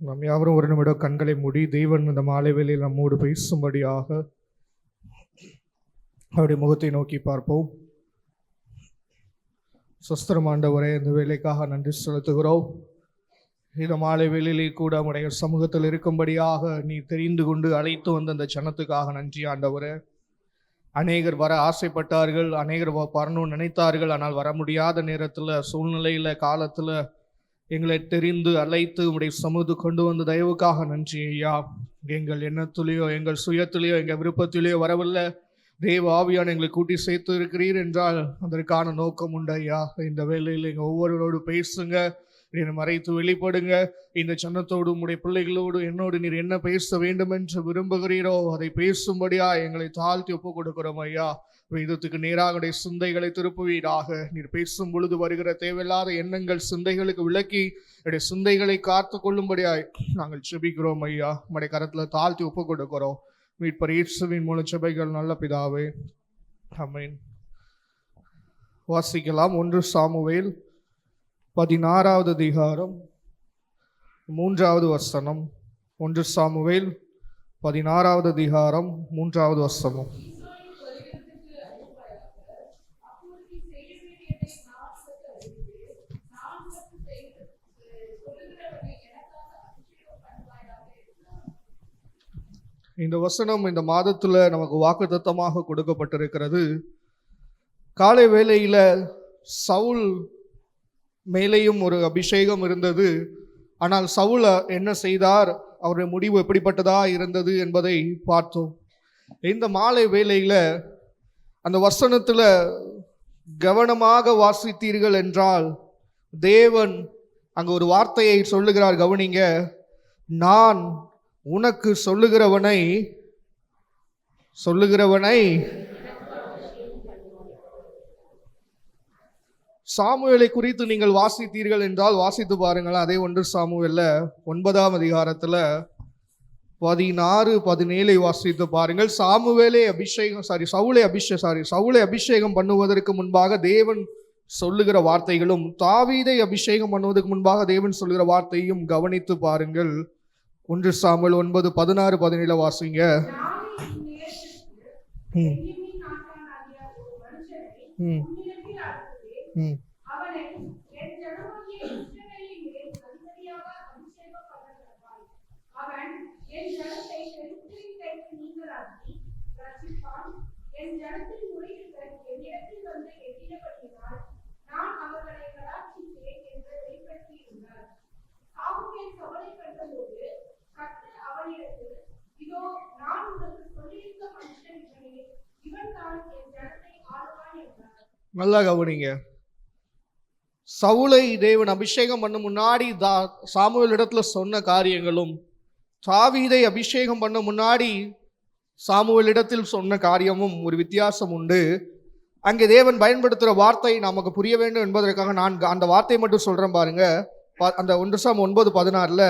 நாம் யாவரும் ஒரு நிமிடம் கண்களை மூடி தேவன் இந்த மாலை வேளையில் நம்மோடு பேசும்படியாக அவருடைய முகத்தை நோக்கி பார்ப்போம். சொஸ்திரம் ஆண்டவரே, இந்த வேலைக்காக நன்றி செலுத்துகிறோம். இந்த மாலை வேளையிலே கூட நம்முடைய சமூகத்தில் இருக்கும்படியாக நீ தெரிந்து கொண்டு அழைத்து வந்த அந்த ஜனத்துக்காக நன்றி ஆண்டவரே. அநேகர் வர ஆசைப்பட்டார்கள், அநேகர் வரணும்னு நினைத்தார்கள். ஆனால் வர முடியாத நேரத்தில், சூழ்நிலையில், காலத்தில் எங்களை தெரிந்து அழைத்து உடைய சமூகத்துக்கு கொண்டு வந்த தயவுக்காக நன்றி ஐயா. எங்கள் எண்ணத்திலேயோ எங்கள் சுயத்திலேயோ எங்கள் விருப்பத்திலேயோ வரவில்லை. தேவ ஆவியான எங்களை கூட்டி சேர்த்து இருக்கிறீர் என்றால் அதற்கான நோக்கம் உண்டு ஐயா. இந்த வேளையில் எங்கள் ஒவ்வொருவரோடு பேசுங்க, நீர் மறைத்து வெளிப்படுங்க. இந்த சன்னத்தோடு உடைய பிள்ளைகளோடு என்னோடு நீர் என்ன பேச வேண்டும் என்று விரும்புகிறீரோ அதை பேசும்படியா எங்களை தாழ்த்தி ஒப்புக் கொடுக்கிறோம் ஐயா. வேதத்துக்கு நேராக சிந்தைகளை திருப்புவீராக. நீர் பேசும் பொழுது வருகிற தேவையில்லாத எண்ணங்கள் சிந்தைகளுக்கு விளக்கி என்னுடைய சிந்தைகளை காத்து கொள்ளும்படியாய் நாங்கள் செபிக்கிறோம் ஐயா. நம்முடைய கரத்தில் தாழ்த்தி ஒப்புக் கொடுக்கிறோம். மீட்பர் இயேசுவின் மூலம் செபைகள் நல்ல பிதாவே, ஆமென். வாசிக்கலாம். 1 சாமுவேல் 16வது அதிகாரம் 3வது வசனம். 1 சாமுவேல் 16வது அதிகாரம் 3வது வசனம். இந்த வசனம் இந்த மாதத்துல நமக்கு வாக்குத்தத்தமாக கொடுக்கப்பட்டிருக்கிறது. காலை வேளையில சவுல் மேலேயும் ஒரு அபிஷேகம் இருந்தது. ஆனால் சவுல் என்ன செய்தார், அவருடைய முடிவு எப்படிப்பட்டதா இருந்தது என்பதை பார்த்தோம். இந்த மாலை வேளையில அந்த வசனத்துல கவனமாக வாசித்தீர்கள் என்றால் தேவன் அங்க ஒரு வார்த்தையை சொல்லுகிறார். கவனிங்க. நான் உனக்கு சொல்லுகிறவனை சாமுவேலை குறித்து நீங்கள் வாசித்தீர்கள் என்றால் வாசித்து பாருங்கள். அதே 1 சாமுவேல்ல 9ஆம் அதிகாரத்துல 16-17 வாசித்து பாருங்கள். சவுலை அபிஷேகம் பண்ணுவதற்கு முன்பாக தேவன் சொல்லுகிற வார்த்தைகளும், தாவீதை அபிஷேகம் பண்ணுவதற்கு முன்பாக தேவன் சொல்லுகிற வார்த்தையும் கவனித்து பாருங்கள். 1 சாமுவேல் 9:16-17 வாசிங்க. நல்லா கவனிங்க. சவுலை தேவன் அபிஷேகம் பண்ண முன்னாடி சாமுவேல் இடத்துல சொன்ன காரியங்களும், தாவீதை அபிஷேகம் பண்ண முன்னாடி சாமுவேல் இடத்தில் சொன்ன காரியமும் ஒரு வித்தியாசம் உண்டு. அங்கே தேவன் பயன்படுத்துகிற வார்த்தை நமக்கு புரிய வேண்டும் என்பதற்காக நான் அந்த வார்த்தையை மட்டும் சொல்றேன் பாருங்க. அந்த 1 சாமுவேல் 9:16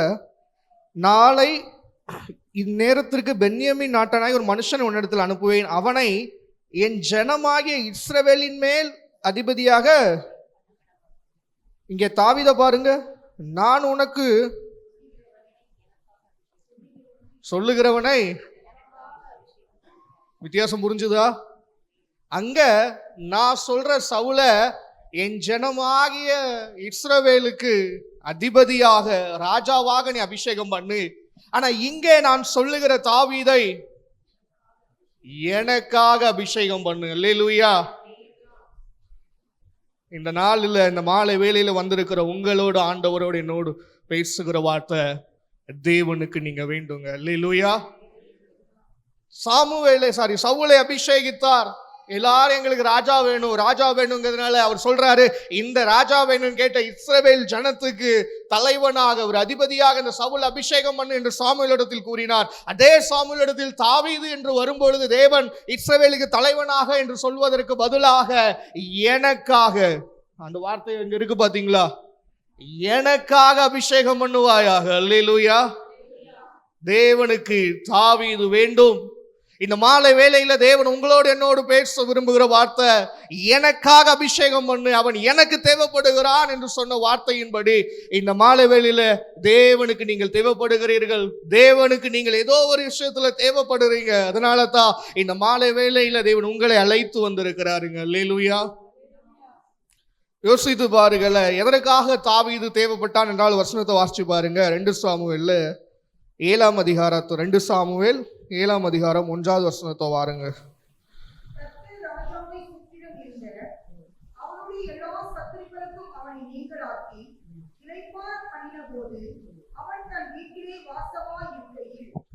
நாளை இந்நேரத்திற்கு பென்யமீன் நாட்டனாய் ஒரு மனுஷன் உன்னிடத்தில் அனுப்புவேன், அவனை என் ஜனமாகிய இஸ்ரவேலின் மேல் அதிபதியாக. இங்கே தாவீதை பாருங்க. நான் உனக்கு சொல்லுகிறவனை. வித்தியாசம் புரிஞ்சுதா? அங்க நான் சொல்ற சவுல என் ஜனமாகிய இஸ்ரவேலுக்கு அதிபதியாக, ராஜாவாக நீ அபிஷேகம் பண்ணு. ஆனா இங்கே நான் சொல்லுகிற தாவீதை எனக்காக அபிஷேகம் பண்ணு. அல்லேலூயா. இந்த நாளில், இந்த மாலை வேளையில வந்திருக்கிற உங்களோடு ஆண்டவரோடு என்னோடு பேசுகிற வார்த்தை தேவனுக்கு நீங்க வேண்டுங்க. அல்லேலூயா. சவுலை அபிஷேகித்தார். எல்லாரும் எங்களுக்கு ராஜா வேணுங்கிறதுனால அவர் சொல்றாரு, இந்த ராஜா வேணும்னு கேட்ட இஸ்ரவேல் ஜனத்துக்கு தலைவனாக, ஒரு அதிபதியாக இந்த சவுல் அபிஷேகம் பண்ணு என்று சாமுவேலிடத்தில் கூறினார். அதே சாமுவேலிடத்தில் தாவீது என்று வரும்பொழுது தேவன் இஸ்ரவேலுக்கு தலைவனாக என்று சொல்வதற்கு பதிலாக எனக்காக, அந்த வார்த்தை எங்க இருக்கு பாத்தீங்களா, எனக்காக அபிஷேகம் பண்ணுவாயாக. அல்லேலூயா. தேவனுக்கு தாவீது வேண்டும். இந்த மாலை வேளையில தேவன் உங்களோடு என்னோடு பேச விரும்புகிற வார்த்தை, எனக்காக அபிஷேகம் பண்ணு, அவன் எனக்கு தேவைப்படுகிறான் என்று சொன்ன வார்த்தையின்படி இந்த மாலை வேளையில தேவனுக்கு நீங்கள் தேவைப்படுகிறீர்கள். தேவனுக்கு நீங்கள் ஏதோ ஒரு விஷயத்துல தேவைப்படுறீங்க. அதனால தான் இந்த மாலை வேளையில தேவன் உங்களை அழைத்து வந்திருக்கிறாருங்க. அல்லேலூயா. யோசித்து பாருங்கள, எதற்காக தாவீது தேவைப்பட்டான் என்றால் வசனத்தை வாசிச்சு பாருங்க. 2 சாமுவேல் 7ஆம் அதிகாரம் 2 சாமுவேல் 7ஆம் அதிகாரம் 1வது வசனத்தை வாருங்க.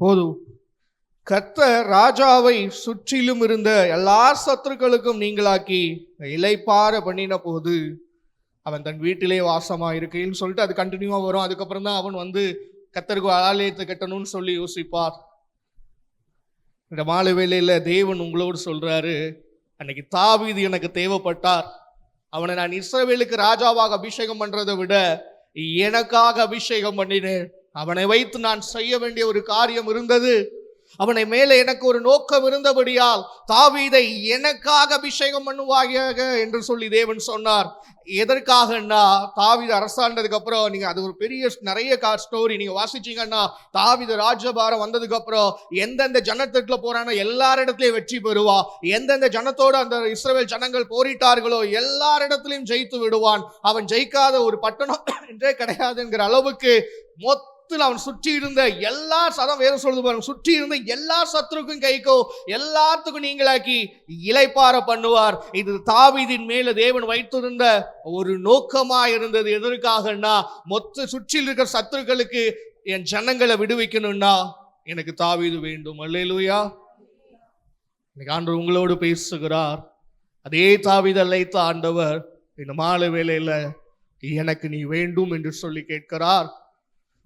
போதும், கர்த்தர் ராஜாவை சுற்றிலும் இருந்த எல்லா சத்துருக்களுக்கும் நீங்களாக்கி இளைப்பாற பண்ணின போது அவன் தன் வீட்டிலே வாசமா இருக்கைன்னு சொல்லிட்டு அது கண்டினியூவா வரும். அதுக்கப்புறம் தான் அவன் வந்து கர்த்தருக்கு ஆலயத்தை கட்டணும்னு சொல்லி யோசிப்பார். இந்த மாலை வேளையில தேவன் உங்களோடு சொல்றாரு, அன்னைக்கு தாவீது எனக்கு தேவைப்பட்டார், அவனை நான் இஸ்ரவேலுக்கு ராஜாவாக அபிஷேகம் பண்றதை விட எனக்காக அபிஷேகம் பண்ணினேன். அவனை வைத்து நான் செய்ய வேண்டிய ஒரு காரியம் இருந்தது. அவனை மேலே எனக்கு ஒரு நோக்கம் இருந்தபடியால் தாவீதை எனக்காக அபிஷேகம் பண்ணுவாயாக என்று சொல்லி தேவன் சொன்னார். எதற்காகன்னா, தாவீது அரசாண்டதுக்கு அப்புறம் நீங்க அது ஒரு பெரிய நிறைய ஸ்டோரி நீங்க வாசிச்சீங்கன்னா, தாவீது ராஜபாரம் வந்ததுக்கு அப்புறம் எந்தெந்த ஜனத்திற்குள்ள போறானோ எல்லாரிடத்திலையும் வெற்றி பெறுவா. எந்தெந்த ஜனத்தோடு அந்த இஸ்ரவேல் ஜனங்கள் போரிட்டார்களோ எல்லாரிடத்திலையும் ஜெயித்து விடுவான். அவன் ஜெயிக்காத ஒரு பட்டணம் என்றே கிடையாது என்கிற அளவுக்கு அவன் சுற்றி இருந்த எல்லா சதம் வேறு சொல்லுது பாருங்க, சுற்றி இருந்த எல்லா சத்துருக்கும் கைக்கோ எல்லாத்துக்கும் நீங்களாக்கி இளைப்பாற பண்ணுவார். இது தாவீதின் மேல தேவன் வைத்திருந்த ஒரு நோக்கமா இருந்தது. எதற்காகனா, மொத்த சுற்றில் இருக்கிற சத்துருக்களுக்கு என் ஜனங்களை விடுவிக்கணும்னா எனக்கு தாவீது வேண்டும். அல்லேலூயா. இன்னைக்கு ஆண்டவர் உங்களோடு பேசுகிறார். அதே தாவீது அழைத்த ஆண்டவர் இந்த மாலை வேளையில எனக்கு நீ வேண்டும் என்று சொல்லி கேட்கிறார்.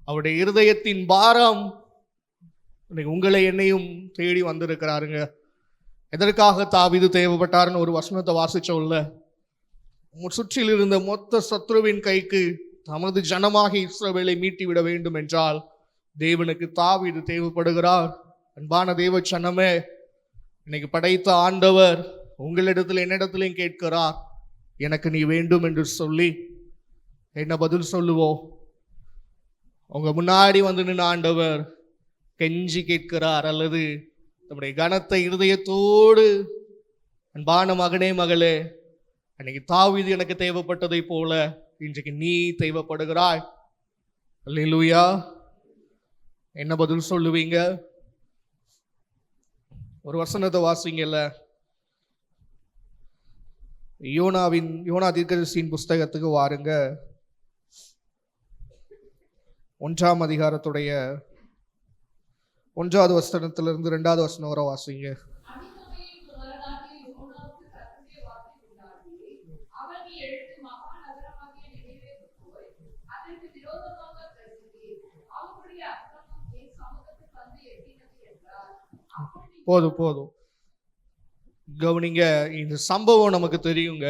அவருடைய இருதயத்தின் பாரம் உங்களை என்னையும் தேடி வந்திருக்கிறாருங்க. எதற்காக தாவீது தேவைப்பட்டாருன்னு ஒரு வசனத்தை வாசிச்சோம்ல, சுற்றில் இருந்த மொத்த சத்ருவின் கைக்கு தமது ஜனமாக இஸ்ரவேலை மீட்டி விட வேண்டும் என்றால் தேவனுக்கு தாவீது தேவைப்படுகிறார். அன்பான தேவ ஜனமே, இன்னைக்கு படைத்த ஆண்டவர் உங்களிடத்தில் என்னிடத்திலையும் கேட்கிறார், எனக்கு நீ வேண்டும் என்று சொல்லி என்ன பதில் சொல்லுவோம்? உங்க முன்னாடி வந்து நின்று ஆண்டவர் கெஞ்சி கேட்கிறார், அல்லது நம்முடைய கனத்தை இருதயத்தோடு, அன்பான மகனே மகளே, அன்னைக்கு தாவீது எனக்கு தேவைப்பட்டதை போல இன்றைக்கு நீ தேவைப்படுகிறாய். அல்லேலூயா. என்ன பதில் சொல்லுவீங்க? ஒரு வசனத்தை வாசிங்கல்ல, யோனா தீர்க்கதரிசியின் புஸ்தகத்துக்கு வாருங்க. 1ஆம் அதிகாரத்துடைய 1வது வசனத்திலிருந்து 2வது வசனம் வரை வாசிங்க. போதும் கவனிங்க. இந்த சம்பவம் நமக்கு தெரியுங்க,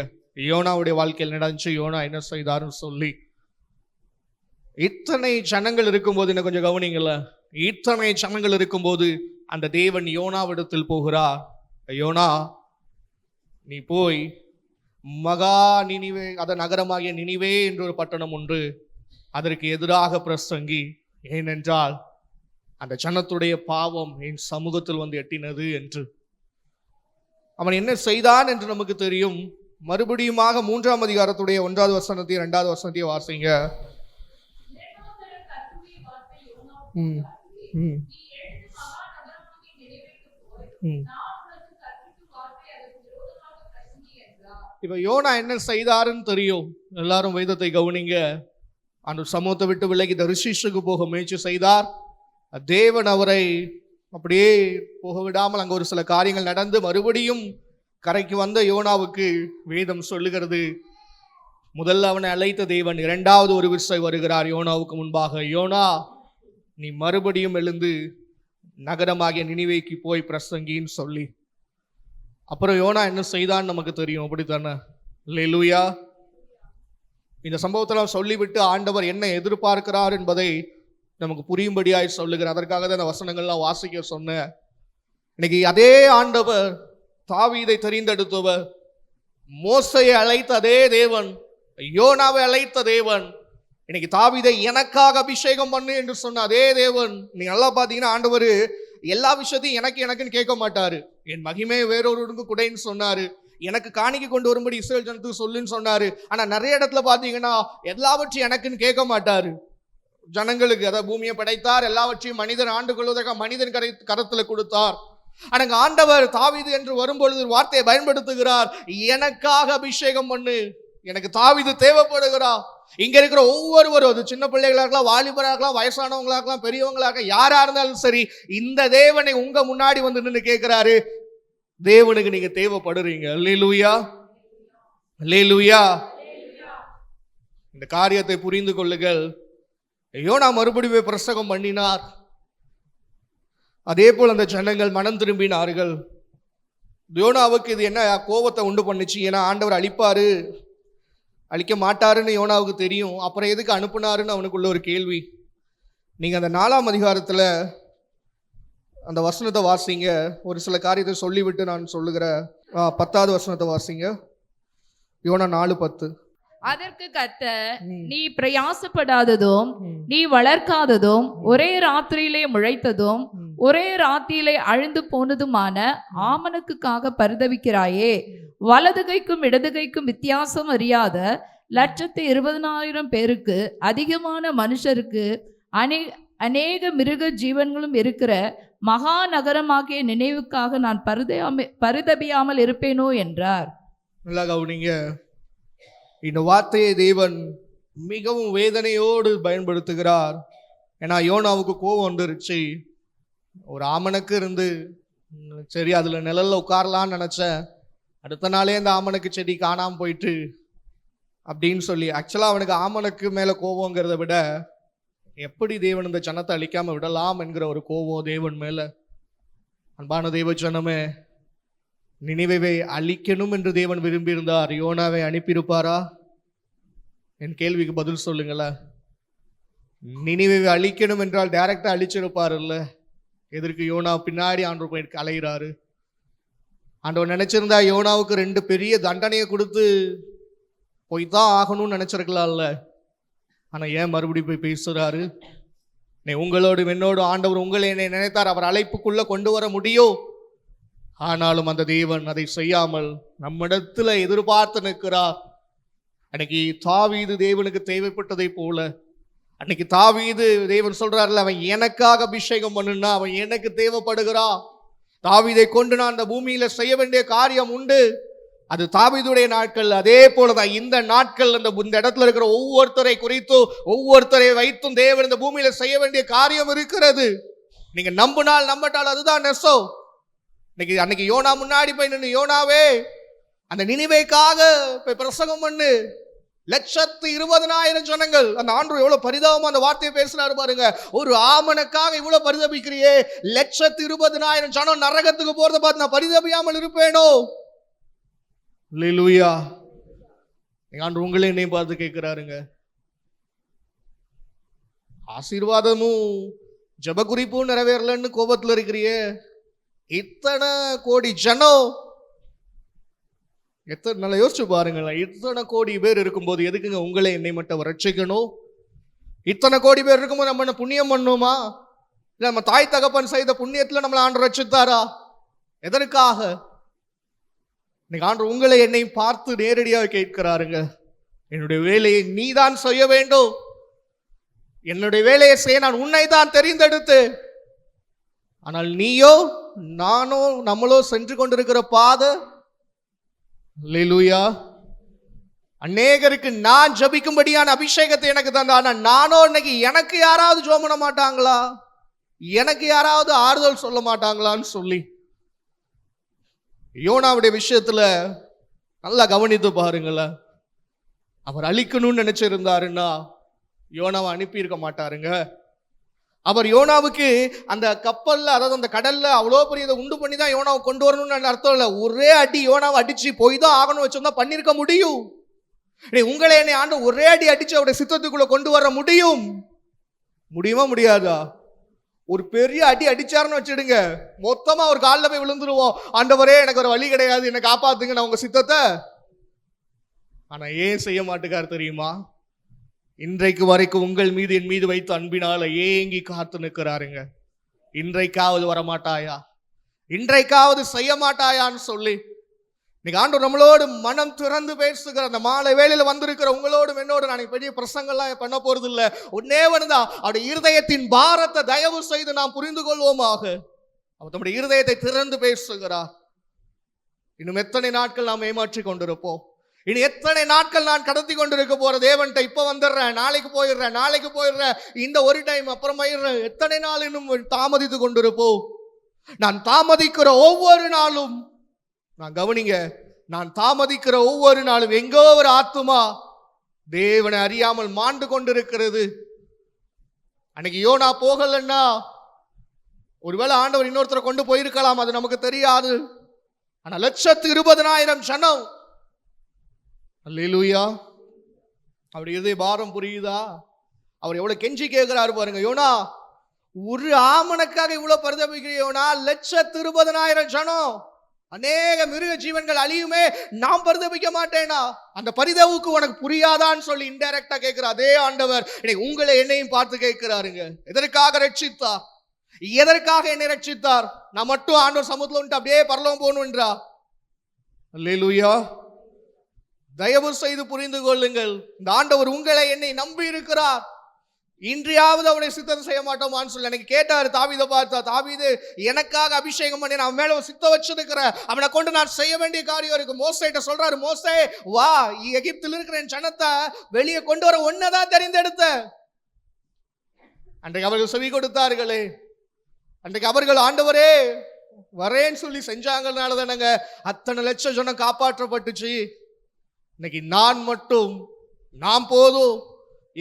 யோனாவுடைய வாழ்க்கையில் நடந்துச்சு. யோனா என்ன செய்தாருன்னு சொல்லி இத்தனை ஜனங்கள் இருக்கும்போது, என்ன கொஞ்சம் கவனிங்கல்ல, இத்தனை ஜனங்கள் இருக்கும்போது அந்த தேவன் யோனாவிடத்தில் போகிறார். யோனா, நீ போய் மகா நினிவே, அத நகரமாகிய நினிவே என்ற ஒரு பட்டணம் ஒன்று, அதற்கு எதிராக பிரசங்கி. ஏனென்றால் அந்த ஜனத்துடைய பாவம் என் சமூகத்தில் வந்து எட்டினது என்று. அவன் என்ன செய்தான் என்று நமக்கு தெரியும். மறுபடியுமாக 3ஆம் அதிகாரத்துடைய 1வது வசனத்தையும் 2வது வசனத்தையும் வாசிங்க. இப்ப யோனா என்ன செய்தாருன்னு தெரியும். எல்லாரும் வேதத்தை கவனிங்க. அந்த சமூகத்தை விட்டு விலகி தரிசீஷுக்கு போக முயற்சி செய்தார். தேவன் அவரை அப்படியே போக விடாமல் அங்க ஒரு சில காரியங்கள் நடந்து மறுபடியும் கரைக்கு வந்த யோனாவுக்கு வேதம் சொல்லுகிறது, முதல்ல அவனை அழைத்த தேவன் 2வது ஒரு விசை வருகிறார் யோனாவுக்கு முன்பாக. யோனா, நீ மறுபடியும் எழுந்து நகரமாகிய நினிவேக்கு போய் பிரசங்கின்னு சொல்லி. அப்புறம் யோனா என்ன செய்தான்னு நமக்கு தெரியும், அப்படித்தானே? அல்லேலூயா. இந்த சம்பவத்தெல்லாம் சொல்லிவிட்டு ஆண்டவர் என்ன எதிர்பார்க்கிறார் என்பதை நமக்கு புரியும்படியாய் சொல்லுகிறார். அதற்காக தான் இந்த வசனங்கள்லாம் வாசிக்க சொன்னேன். இன்னைக்கு அதே ஆண்டவர் தாவீதை தெரிந்தெடுத்தவர், மோசையை அழைத்த அதே தேவன், யோனாவை அழைத்த தேவன், இன்னைக்கு தாவீதை எனக்காக அபிஷேகம் பண்ணு என்று சொன்ன அதே தேவன். நீங்க நல்லா பாத்தீங்கன்னா ஆண்டவர் எல்லா விஷயத்தையும் எனக்குன்னு கேட்க மாட்டாரு. என் மகிமை வேறொருவருக்கு குடைன்னு சொன்னாரு, எனக்கு காணிக்கை கொண்டு வரும்படி இஸ்ரவேல் ஜனத்துக்கு சொல்லுன்னு சொன்னாரு. ஆனா நிறைய இடத்துல பாத்தீங்கன்னா எல்லாவற்றையும் எனக்குன்னு கேட்க மாட்டாரு. ஜனங்களுக்கு, அதாவது பூமியை படைத்தார், எல்லாவற்றையும் மனிதன் ஆண்டு கொள்வதற்காக மனிதன் கரத்துல கொடுத்தார். ஆனா ஆண்டவர் தாவீது என்று வரும்பொழுது வார்த்தையை பயன்படுத்துகிறார், எனக்காக அபிஷேகம் பண்ணு, எனக்கு தாவீது தேவைப்படுகிறார். இங்க இருக்கிற ஒவ்வொருவரும், அது சின்ன பிள்ளைகளா இருக்கலாம், வாலிபராக இருக்கலாம், வயசானவங்களா இருக்கலாம், பெரியவங்களாக யாரா இருந்தாலும் சரி, இந்த தேவனை உங்க முன்னாடி வந்து நின்று கேட்கிறாரு, தேவனுக்கு நீங்க தேவைப்படுறீங்க. அல்லேலூயா, அல்லேலூயா. இந்த காரியத்தை புரிந்து கொள்ளுங்கள். யோனா மறுபடியும் பிரசங்கம் பண்ணினார். அதே போல் அந்த ஜனங்கள் மனம் திரும்பினார்கள். யோனாவுக்கு இது என்ன கோபத்தை உண்டு பண்ணுச்சு? ஏன்னா ஆண்டவர் அழிப்பாரு, அழிக்க மாட்டாருன்னு யோனாவுக்கு தெரியும். அப்புறம் எதுக்கு அனுப்புனாருன்னு அவனுக்குள்ள ஒரு கேள்வி. நீங்க அந்த 4ஆம் அதிகாரத்துல அந்த வசனத்தை வாசிங்க. ஒரு சில காரியத்தை சொல்லிவிட்டு நான் சொல்லுகிற 10வது வசனத்தை வாசிங்க. யோனா 4:10. அதற்கு கர்த்தர், நீ பிரயாசப்படாததும் நீ வளர்க்காததும் ஒரே ராத்திரியிலே முளைத்ததும் ஒரே ராத்திரியிலே அழிந்து போனதுமான ஆமணக்குக்காக பரிதவிக்கிறாயே. வலது கைக்கும் இடது கைக்கும் வித்தியாசம் அறியாத 120,000 பேருக்கு அதிகமான மனுஷருக்கு அநேக மிருக ஜீவன்களும் இருக்கிற மகா நகரமாகிய நினைவுக்காக நான் பரிதபியாமல் இருப்பேனோ என்றார். நல்லா கவனிங்க. இந்த வார்த்தையை தேவன் மிகவும் வேதனையோடு பயன்படுத்துகிறார். ஏன்னா யோனாவுக்கு கோபம் வந்துருச்சு. ஒரு ஆமணக்கு இருந்து சரி அதுல நிழல்ல உட்காரலான்னு நினைச்சேன், அடுத்த நாளே அந்த ஆமணக்கு செடி காணாம போயிட்டு அப்படின்னு சொல்லி. ஆக்சுவலா அவனுக்கு ஆமணக்கு மேல கோபங்கிறத விட எப்படி தேவன் இந்த ஜனத்தை அழிக்காம விடலாம் என்கிற ஒரு கோபம் தேவன் மேல. அன்பான தேவ ஜனமே, நினிவேவை அழிக்கணும் என்று தேவன் விரும்பியிருந்தார், யோனாவை அனுப்பியிருப்பாரா? என் கேள்விக்கு பதில் சொல்லுங்களேன். நினிவேவை அழிக்கணும் என்றால் டைரக்டா அழிச்சிருப்பார் இல்ல? எதற்கு யோனா பின்னாடி ஆண்டவர் போய் அலைகிறாரு? ஆண்டவர் நினைச்சிருந்தா யோனாவுக்கு 2 பெரிய தண்டனையை கொடுத்து போய்தான் ஆகணும்னு நினைச்சிருக்கலாம்ல. ஆனா ஏன் மறுபடியும் போய் பேசுறாரு? உங்களோடு என்னோடு ஆண்டவர் உங்களை என்னை நினைத்தார், அவர் அழைப்புக்குள்ள கொண்டு வர முடியும். ஆனாலும் அந்த தேவன் அதை செய்யாமல் நம்மிடத்துல எதிர்பார்த்து நிற்கிறார். அன்னைக்கு தாவீது தேவனுக்கு தேவைப்பட்டதை போல, அன்னைக்கு தாவீது தேவன் சொல்றாருல, அவன் எனக்காக அபிஷேகம் பண்ணுனா அவன் எனக்கு தேவைப்படுகிறான். தாவீதை கொண்டு நான் அந்த பூமியில செய்ய வேண்டிய காரியம் உண்டு. அது தாவீதுடைய நாட்கள். அதே போலதான் இந்த நாட்கள் இந்த இடத்துல இருக்கிற ஒவ்வொருத்தரை குறித்தும் ஒவ்வொருத்தரை வைத்தும் தேவன் இந்த பூமியில செய்ய வேண்டிய காரியம் இருக்கிறது. நீங்க நம்பினால் நம்பட்டால் அதுதான் நெசோ. அன்னைக்கு யோனா முன்னாடி போய் நின்று, யோனாவே அந்த நினிவேக்காக போய் பிரசங்கம் பண்ணு. 120,000 ஜனங்கள். அந்த ஆண்டவர் எவ்வளவு பரிதாபமா அந்த வார்த்தையை பேசினாரு பாருங்க. ஒரு ஆமனுக்காக இவ்வளவு பரிதபிக்கிறியே, 120,000 ஜனம் நரகத்துக்கு போறத பார்த்து நான் பரிதபியாமல் இருப்பேனோ? அல்லேலூயா. ஆண்டவர் உங்களே என்னையும் பார்த்து கேட்கிறாருங்க. ஆசீர்வாதமும் ஜெப குறிப்பும் நிறைவேறலன்னு கோபத்துல இருக்கிறியே, இத்தனை கோடி ஜனம், எத்தனை நல்லா யோசிச்சு பாருங்களேன். இத்தனை கோடி பேர் இருக்கும்போது எதுக்குங்க உங்களை என்னை மட்டும் ரட்சிக்கணும்? இத்தனை கோடி பேர் இருக்கும்போது நம்ம என்ன புண்ணியம் பண்ணணுமா? இல்லை நம்ம தாய் தகப்பன் செய்த புண்ணியத்துல நம்மளை ஆண்டவர் ரட்சித்தாரா? எதற்காக? இன்னைக்கு ஆண்டவர் உங்களை என்னை பார்த்து நேரடியாக கேட்கிறாருங்க. என்னுடைய வேலையை நீ தான் செய்ய வேண்டும். என்னுடைய வேலையை செய்ய நான் உன்னை தான் தெரிந்தெடுத்து, ஆனால் நீயோ நானோ நம்மளோ சென்று கொண்டிருக்கிற பாதை, அல்லேலூயா, அநேகருக்கு நான் ஜபிக்கும்படியான அபிஷேகத்தை எனக்கு தந்தா. ஆனா நானோ இன்னைக்கு எனக்கு யாராவது ஜெபம் பண்ண மாட்டாங்களா, எனக்கு யாராவது ஆறுதல் சொல்ல மாட்டாங்களான்னு சொல்லி யோனாவுடைய விஷயத்துல நல்லா கவனித்து பாருங்களேன். அவர் அழிக்கணும்னு நினைச்சிருந்தாருன்னா யோனாவை அனுப்பி இருக்க மாட்டாருங்க. அவர் யோனாவுக்கு அந்த கப்பல்ல, அதாவது அந்த கடல்ல அவ்வளோ பெரிய இதை உண்டு பண்ணி தான் யோனாவை கொண்டு வரணும்னு அர்த்தம் இல்லை. ஒரே அடி யோனாவை அடிச்சு போய் தான் ஆகணும் வச்சிருந்தா பண்ணிருக்க முடியும். உங்களை என்னை ஆண்டு ஒரே அடி அடிச்சு அவருடைய சித்தத்துக்குள்ள கொண்டு வர முடியுமா முடியாதா? ஒரு பெரிய அடி அடிச்சாருன்னு வச்சிடுங்க, மொத்தமா ஒரு காலில் போய் விழுந்துருவோம். ஆண்டவரே எனக்கு ஒரு வழி கிடையாது, என்னை காப்பாத்துங்க, நான் உங்க சித்தத்தை. ஆனா ஏன் செய்ய மாட்டேங்கார் தெரியுமா? இன்றைக்கு வரைக்கும் உங்கள் மீது என் மீது வைத்த அன்பினால ஏங்கி காத்து நிற்கிறாருங்க. இன்றைக்காவது வரமாட்டாயா, இன்றைக்காவது செய்ய மாட்டாயான்னு சொல்லி இன்னைக்கு ஆண்டவர் நம்மளோடு மனம் திறந்து பேசுகிற அந்த மாலை வேளையில வந்திருக்கிற உங்களோடும் என்னோடு நான் பெரிய பிரசங்கம்லாம் பண்ண போறது இல்லை. ஒன்னே ஒண்ணுதான், அவருடைய இருதயத்தின் பாரத்தை தயவு செய்து நாம் புரிந்து கொள்வோமாக. அவர் நம்முடைய இருதயத்தை திறந்து பேசுகிறார். இன்னும் எத்தனை நாட்கள் நாம் ஏமாற்றி கொண்டிருப்போம்? இனி எத்தனை நாட்கள் நான் கடத்தி கொண்டிருக்க போற தேவன்ட்ட? இப்ப வந்துடுறேன், நாளைக்கு போயிடுறேன், இந்த ஒரு டைம் அப்புறம் போயிடுறேன். எத்தனை நாள் இன்னும் தாமதித்து கொண்டிருப்போம்? நான் தாமதிக்கிற ஒவ்வொரு நாளும், நான் கவனிங்க, நான் தாமதிக்கிற ஒவ்வொரு நாளும் எங்கோ ஒரு ஆத்துமா தேவனை அறியாமல் மாண்டு கொண்டிருக்கிறது. அன்னைக்கு யோனா போகலன்னா ஒருவேளை ஆண்டவர் இன்னொருத்தரை கொண்டு போயிருக்கலாம், அது நமக்கு தெரியாது. ஆனா 120,000 ஜனம், அல்லேலூயா, அவருடைய இதய பாரம் புரியுதா? அவர் எவ்வளவு கெஞ்சி கேட்கிறாரு பாருங்க. யோனா, ஒரு ஆமனுக்காக இவ்வளவு பரிதபிக்கிற யோனா, 120,000 ஜனம், அநேக மிருக ஜீவன்கள் அழியுமே, நாம் பரிதபிக்க மாட்டேனா? அந்த பரிதவுக்கு உனக்கு புரியாதான்னு சொல்லி இன்டைரக்டா கேட்கிற அதே ஆண்டவர் உங்களை என்னையும் பார்த்து கேட்கிறாருங்க. எதற்காக ரட்சித்தார்? எதற்காக என்னை ரட்சித்தார்? நான் மட்டும் ஆண்டவர் சமூகத்துல அப்படியே பரலோகம் போகணும்ன்றா? அல்லேலூயா. தயவு செய்து புரிந்து கொள்ளுங்கள், இந்த ஆண்டவர் உங்களை என்னை நம்பி இருக்கிறார். இன்றையாவது அவனை சித்தம் செய்ய மாட்டோமான்னு சொல்லி எனக்கு கேட்டாரு. தாவீதை பார்த்தா, தாவீது எனக்காக அபிஷேகம் பண்ணி நான் மேல சித்த வச்சிருக்கிற, அவனை கொண்டு நான் செய்ய வேண்டிய காரியம் இருக்கு. மோசேட்ட சொல்றாரு, மோசே வா, எகிப்தில் இருக்கிற என் ஜனத்தை வெளியே கொண்டு வர ஒன்னதான் தெரிந்தெடுத்த. அன்றைக்கு அவர்கள் செவி கொடுத்தார்களே, அன்றைக்கு அவர்கள் ஆண்டவரே வரேன்னு சொல்லி செஞ்சாங்கனால தானங்க அத்தனை லட்சம் ஜனம் காப்பாற்றப்பட்டுச்சு. இன்னைக்கு நான் மட்டும், நான் போதும்,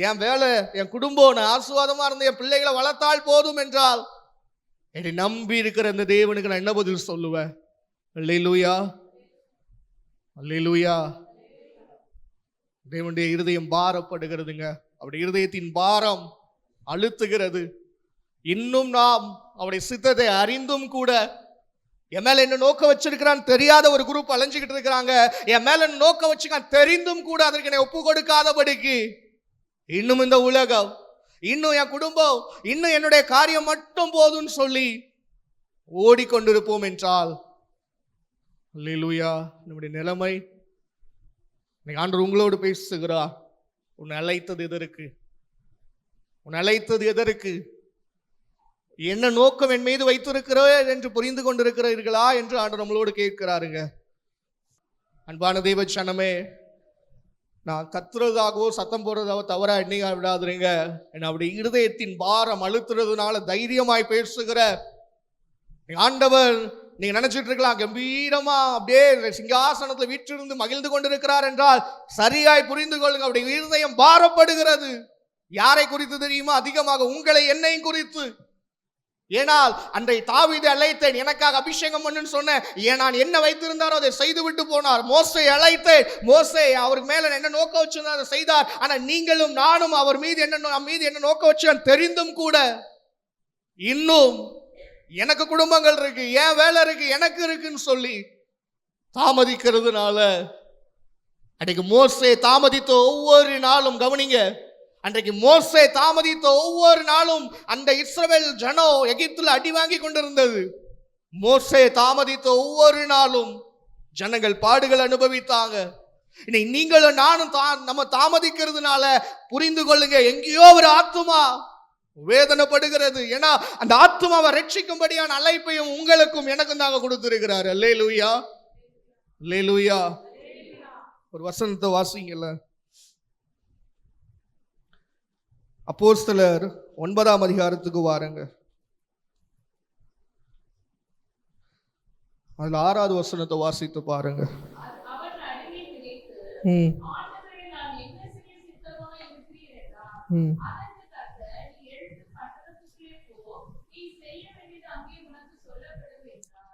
என் வேலை, என் குடும்பம், நான் ஆசீர்வாதமா இருந்த என் பிள்ளைகளை வளர்த்தால் போதும் என்றால் என்னை நம்பி இருக்கிற இந்த தேவனுக்கு நான் என்ன பதில் சொல்லுவேன்? அல்லேலூயா, அல்லேலூயா. தேவனுடைய இருதயம் பாரப்படுகிறதுங்க. அவருடைய இருதயத்தின் பாரம் அழுத்துகிறது. இன்னும் நாம் அவருடைய சித்தத்தை அறிந்தும் கூட என் மேல என்ன நோக்க வச்சிருக்கிறான்னு தெரியாத ஒரு குரூப் அலைஞ்சுக்கிட்டு இருக்கிறாங்க. என் மேல நோக்க வச்சுக்கான் தெரிந்தும் கூட அதற்கு என்னை ஒப்பு கொடுக்காதபடிக்கு இன்னும் இந்த உலகம், இன்னும் என் குடும்பம், இன்னும் என்னுடைய காரியம் மட்டும் போதும்னு சொல்லி ஓடிக்கொண்டிருப்போம் என்றால், அல்லேலூயா, நம்முடைய நிலைமை. ஆண்டவர் உங்களோடு பேசுகிறார். உன்னை அழைத்தது எதற்கு? உன்னை அழைத்தது எதற்கு? என்ன நோக்கம் என் மீது வைத்திருக்கிறோ என்று புரிந்து கொண்டிருக்கிறீர்களா என்று ஆண்டவர் நம்மளோடு கேட்கிறாருங்க. அன்பான தேவ ஜனமே, நான் கத்துறதாகவோ சத்தம் போடுறதாவோ தவறா எண்ணிக்கா விடாதுறீங்க. என்ன அப்படி இருதயத்தின் பாரம் அழுத்துறதுனால தைரியமாய் பேசுகிற ஆண்டவர் நீங்க நினைச்சிட்டு இருக்கலாம், கம்பீரமா அப்படியே சிங்காசனத்துல வீற்றிருந்து மகிழ்ந்து கொண்டிருக்கிறார் என்றால் சரியாய் புரிந்து கொள்ளுங்க. அப்படி இருதயம் பாரப்படுகிறது. யாரை குறித்து தெரியுமா? அதிகமாக உங்களை, என்னையும் குறித்து. ஏனால் அன்றை தாவீதை அழைத்தேன், எனக்காக அபிஷேகம் பண்ணுன்னு சொன்னேன். ஏன் நான் என்ன வைத்திருந்தாரோ அதை செய்து விட்டு போனார். மோசே அழைத்தேன், மோசே அவருக்கு மேல என்ன நோக்க வச்சிருந்தார், அதை செய்தார். ஆனா நீங்களும் நானும் அவர் மீது என்ன நோக்க வச்சு தெரிந்தும் கூட இன்னும் எனக்கு குடும்பங்கள் இருக்கு, ஏன் வேலை இருக்கு, எனக்கு இருக்குன்னு சொல்லி தாமதிக்கிறதுனால அன்றைக்கு மோசே தாமதித்த ஒவ்வொரு நாளும், கவனிங்க, அன்றைக்கு மோசே தாமதித்த ஒவ்வொரு நாளும் அந்த இஸ்ரவேல் ஜனம் எகிப்துல அடி வாங்கி கொண்டிருந்தது. மோசே தாமதித்த ஒவ்வொரு நாளும் ஜனங்கள் பாடுகள் அனுபவித்தாங்க. இன்னைக்கு நீங்களும் நானும் நம்ம தாமதிக்கிறதுனால புரிந்து கொள்ளுங்க, எங்கேயோ ஒரு ஆத்துமா வேதனைப்படுகிறது. ஏன்னா அந்த ஆத்துமாவை ரட்சிக்கும்படியான அழைப்பையும் உங்களுக்கும் எனக்கும் தாங்க கொடுத்திருக்கிறார். அல்லேலூயா, அல்லேலூயா. ஒரு வசனத்தை வாசிங்கல்ல. அப்போஸ்தலர் 9ஆம் அதிகாரத்துக்கு வாருங்க. அதுல 6வது வசனத்தை வாசித்து பாருங்க.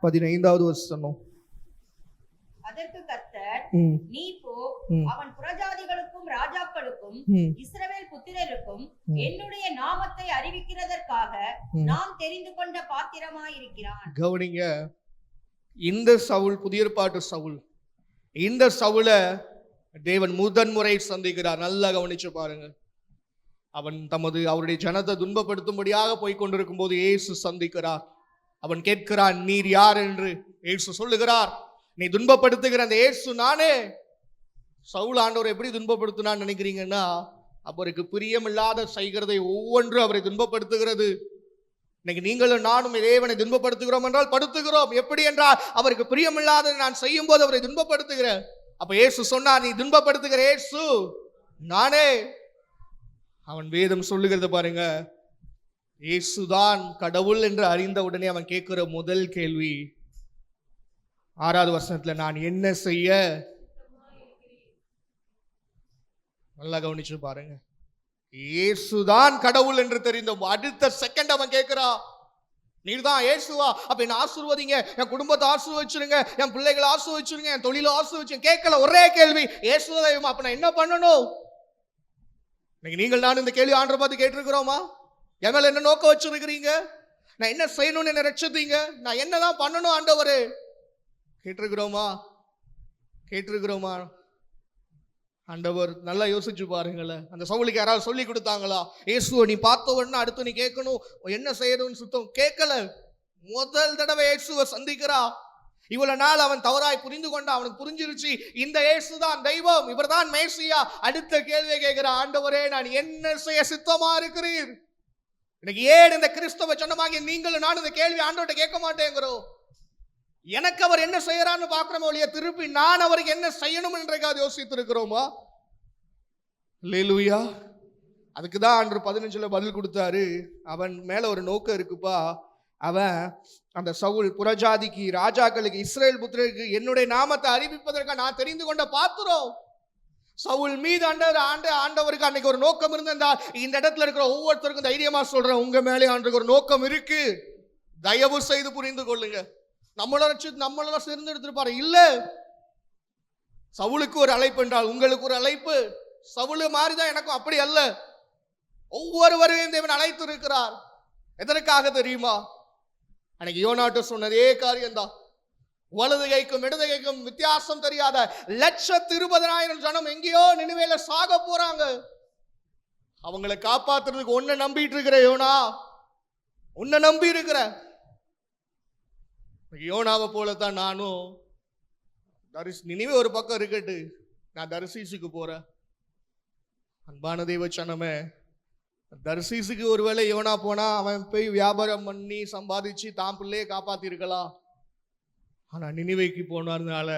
பதினைந்தாவது வசனம். அதற்கு கர்த்தர், நீ போ, அவன் புறஜாதிகளுக்கும் ராஜாக்களுக்கும் இஸ்ரவேல் புத்திரருக்கும் என்னுடைய நாமத்தை அறிவிக்கிறதற்காக நான் தெரிந்து கொண்ட பாத்திரமாயிருக்கிறான். கவனிங்க, இந்த சவுல் புதிய ஏற்பாட்டு சவுல், இந்த சவுல தேவன் முதன்முறை சந்திக்கிறார். நல்லா கவனிச்சு பாருங்க. அவன் அவருடைய ஜனத்தை துன்பப்படுத்தும்படியாக போய் கொண்டிருக்கும் போது இயேசு சந்திக்கிறார். அவன் கேட்கிறான், நீர் யார் என்று. இயேசு சொல்லுகிறார், நீ துன்பப்படுத்துகிற அந்த இயேசு நானே. சவுல் ஆண்டவர் எப்படி துன்பப்படுத்தினான்னு நினைக்கிறீங்கன்னா, அவருக்கு பிரியமில்லாத செய்கிறதை ஒவ்வொன்றும் அவரை துன்பப்படுத்துகிறது. இன்னைக்கு நீங்களும் நானும் இறைவனை துன்பப்படுத்துகிறோம் என்றால் படுத்துகிறோம். எப்படி என்றால் அவருக்கு பிரியமில்லாத நான் செய்யும் போது அவரை துன்பப்படுத்துகிறேன். அப்ப இயேசு சொன்னார், நீ துன்பப்படுத்துகிற இயேசு நானே. அவன் வேதம் சொல்லுகிறது பாருங்க, இயேசுதான் கடவுள் என்று அறிந்த உடனே அவன் கேட்கிற முதல் கேள்வி 6வது வசனத்துல, நான் என்ன செய்ய. நல்லா கவனிச்சு பாருங்க. இயேசுதான் கடவுள் என்று தெரிந்த அடுத்த செகண்ட் அவன் கேட்கிறான், நீர்தான் இயேசுவா? அப்ப என்ன ஆசீர்வதிங்க, என் குடும்பத்தை ஆசீர்வதிச்சிருங்க, என் பிள்ளைகளை ஆசீர்வதிச்சிருங்க, என் தொழிலை ஆசீர்வதிச்சு. கேட்கல, ஒரே கேள்வி, இயேசுதான். அப்ப நான் என்ன பண்ணணும்? இன்னைக்கு நீங்கள் நான் இந்த கேள்வி ஆண்டவரை பார்த்து கேட்டிருக்கிறோமா? என் மேல என்ன நோக்கம் வச்சிருக்கிறீங்க? நான் என்ன செய்யணும்னு என்ன ரட்சித்தீங்க? நான் என்னதான் பண்ணணும் ஆண்டவரே? கேட்டிருக்கிறோமா? கேட்டிருக்கிறோமா? ஆண்டவர் நல்லா யோசிச்சு பாருங்களேன். அந்த சவுலுக்கு யாராவது சொல்லி கொடுத்தாங்களா? இயேசுவை நீ பார்த்த உடனே அடுத்து நீ கேட்கணும் என்ன செய்யணும்னு சுத்தம் கேட்கல. முதல் தடவை இயேசுவை சந்திக்கிறா. இவ்வளவு நாள் அவன் தவறாய் புரிந்து கொண்டான். அவனுக்கு புரிஞ்சிருச்சு, இந்த இயேசுதான் தெய்வம், இவர்தான் மேசியா. அடுத்த கேள்வியை கேட்கிற, ஆண்டவரே நான் என்ன செய்ய சித்தமா இருக்கிறீர்? இன்னைக்கு ஏன் இந்த கிறிஸ்தவ சொன்னமாக நீங்களும் நான் இந்த கேள்வி ஆண்டவர்கிட்ட கேட்க மாட்டேங்கிறோம்? எனக்கு அவர் என்ன செய்யறான்னு பார்க்கிறோம் ஒழிய திருப்பி நான் அவருக்கு என்ன செய்யணும் என்றைக்காவது யோசித்து இருக்கிறோமா? அல்லேலூயா. அதுக்குதான் ஆண்டவர் 15 பதில் கொடுத்தாரு. அவன் மேல ஒரு நோக்கம் இருக்குப்பா. அவன் அந்த சவுல் புறஜாதிக்கு, ராஜாக்களுக்கு, இஸ்ரேல் புத்திரருக்கு என்னுடைய நாமத்தை அறிவிப்பதற்காக நான் தெரிந்து கொண்ட பாத்திரம். சவுல் மீது ஆண்டவருக்கு அன்னைக்கு ஒரு நோக்கம் இருந்திருந்தா, இந்த இடத்துல இருக்கிற ஒவ்வொருத்தருக்கும் தைரியமா சொல்றேன், உங்க மேலே ஆண்டவருக்கு ஒரு நோக்கம் இருக்கு. தயவு செய்து புரிந்து கொள்ளுங்க. நம்மள சேர்ந்து எடுத்திருப்பாரு இல்ல. சவுலுக்கு ஒரு அழைப்பு என்றால் உங்களுக்கு ஒரு அழைப்பு. சவுலு மாதிரிதான் எனக்கும், அப்படி அல்ல. ஒவ்வொருவரையும் தேவன் அழைத்து இருக்கிறார். எதற்காக தெரியுமா? அன்னைக்கு யோனாட்ட சொன்னதே காரியம்தான். வலது கைக்கும் இடது கைக்கும் வித்தியாசம் தெரியாத 120,000 ஜனம் எங்கேயோ நினைவேல சாக போறாங்க. அவங்களை காப்பாத்துறதுக்கு ஒன்ன நம்பிட்டு இருக்கிற யோனா, உன்னை நம்பி இருக்கிற. யோனாவை போலத்தான் நானும். நினைவே ஒரு பக்கம் இருக்கட்டு, நான் தர்சீசுக்கு போறேன். அன்பான தெய்வ சனமே, தர்சீசுக்கு ஒருவேளை யோனா போனா அவன் போய் வியாபாரம் பண்ணி சம்பாதிச்சு தான் பிள்ளையை காப்பாத்தி இருக்கலாம். ஆனா நினைவைக்கு போனார்னால